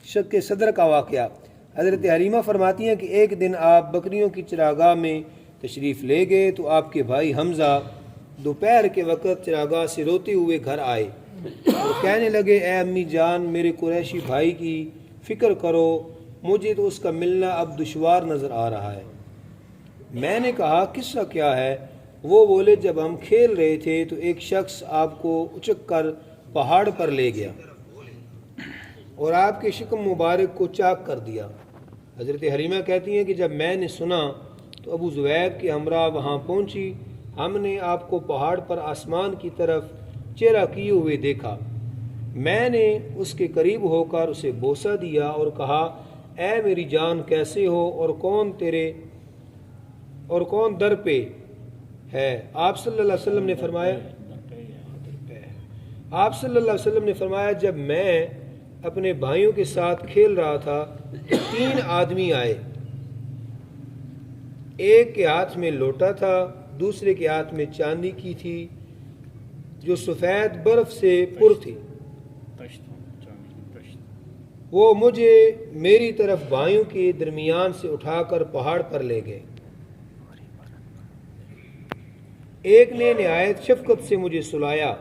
شق صدر کا واقعہ۔ حضرت حلیمہ فرماتی ہیں کہ ایک دن آپ بکریوں کی چراگاہ میں تشریف لے گئے تو آپ کے بھائی حمزہ دوپہر کے وقت چراگاہ سے روتے ہوئے گھر آئے اور کہنے لگے، اے امی جان، میرے قریشی بھائی کی فکر کرو، مجھے تو اس کا ملنا اب دشوار نظر آ رہا ہے۔ میں نے کہا، قصہ کیا ہے؟ وہ بولے، جب ہم کھیل رہے تھے تو ایک شخص آپ کو اچک کر پہاڑ پر لے گیا اور آپ کے شکم مبارک کو چاک کر دیا۔ حضرت حلیمہ کہتی ہیں کہ جب میں نے سنا تو ابو زبیب کے ہمراہ وہاں پہنچی۔ ہم نے آپ کو پہاڑ پر آسمان کی طرف چہرہ کیے ہوئے دیکھا۔ میں نے اس کے قریب ہو کر اسے بوسہ دیا اور کہا، اے میری جان، کیسے ہو اور کون در پہ ہے؟ آپ صلی اللہ علیہ وسلم نے فرمایا جب میں اپنے بھائیوں کے ساتھ کھیل رہا تھا تو 3 آدمی آئے، ایک کے ہاتھ میں لوٹا تھا، دوسرے کے ہاتھ میں چاندی کی تھی جو سفید برف سے پر تھی۔ وہ مجھے میری طرف بھائیوں کے درمیان سے اٹھا کر پہاڑ پر لے گئے۔ ایک نے نہایت شفقت سے مجھے سلایا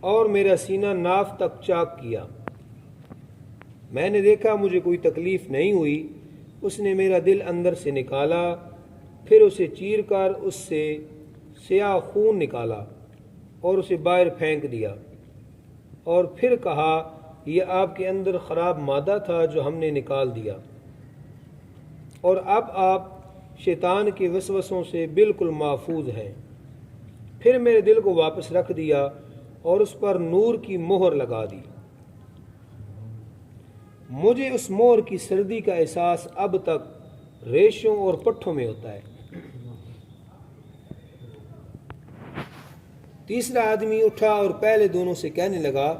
اور میرا سینہ ناف تک چاک کیا۔ میں نے دیکھا مجھے کوئی تکلیف نہیں ہوئی۔ اس نے میرا دل اندر سے نکالا، پھر اسے چیر کر اس سے سیاہ خون نکالا اور اسے باہر پھینک دیا، اور پھر کہا، یہ آپ کے اندر خراب مادہ تھا جو ہم نے نکال دیا، اور اب آپ شیطان کے وسوسوں سے بالکل محفوظ ہیں۔ پھر میرے دل کو واپس رکھ دیا اور اس پر نور کی مہر لگا دی۔ مجھے اس مہر کی سردی کا احساس اب تک ریشوں اور پٹھوں میں ہوتا ہے۔ تیسرا آدمی اٹھا اور پہلے دونوں سے کہنے لگا،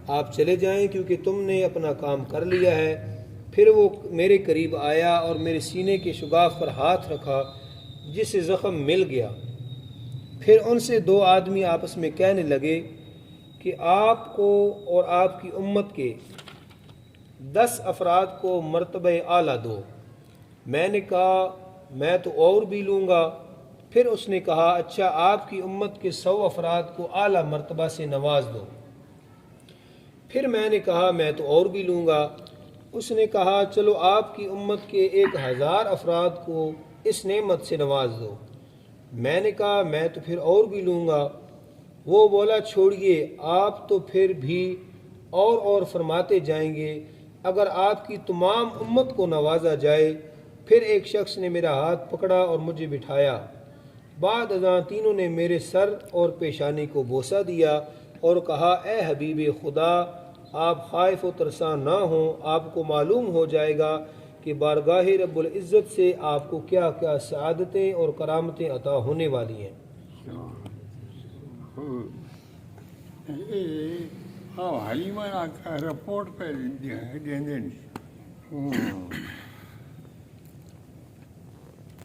آپ چلے جائیں کیونکہ تم نے اپنا کام کر لیا ہے۔ پھر وہ میرے قریب آیا اور میرے سینے کے شگاف پر ہاتھ رکھا جس سے زخم مل گیا۔ پھر ان سے 2 آدمی آپس میں کہنے لگے کہ آپ کو اور آپ کی امت کے 10 افراد کو مرتبہ اعلیٰ دو۔ میں نے کہا، میں تو اور بھی لوں گا۔ پھر اس نے کہا، اچھا، آپ کی امت کے 100 افراد کو اعلیٰ مرتبہ سے نواز دو۔ پھر میں نے کہا، میں تو اور بھی لوں گا۔ اس نے کہا، چلو آپ کی امت کے 1000 افراد کو اس نعمت سے نواز دو۔ میں نے کہا، میں تو پھر اور بھی لوں گا۔ وہ بولا، چھوڑیے، آپ تو پھر بھی اور فرماتے جائیں گے اگر آپ کی تمام امت کو نوازا جائے۔ پھر ایک شخص نے میرا ہاتھ پکڑا اور مجھے بٹھایا۔ بعد ازاں تینوں نے میرے سر اور پیشانی کو بوسہ دیا اور کہا، اے حبیب خدا، آپ خائف و ترساں نہ ہوں، آپ کو معلوم ہو جائے گا کہ بارگاہ رب العزت سے آپ کو کیا کیا سعادتیں اور کرامتیں عطا ہونے والی ہیں۔ حلیمہ رپورٹ پہ دیں۔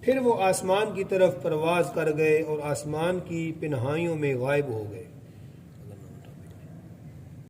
پھر وہ آسمان کی طرف پرواز کر گئے اور آسمان کی پنہائیوں میں غائب ہو گئے۔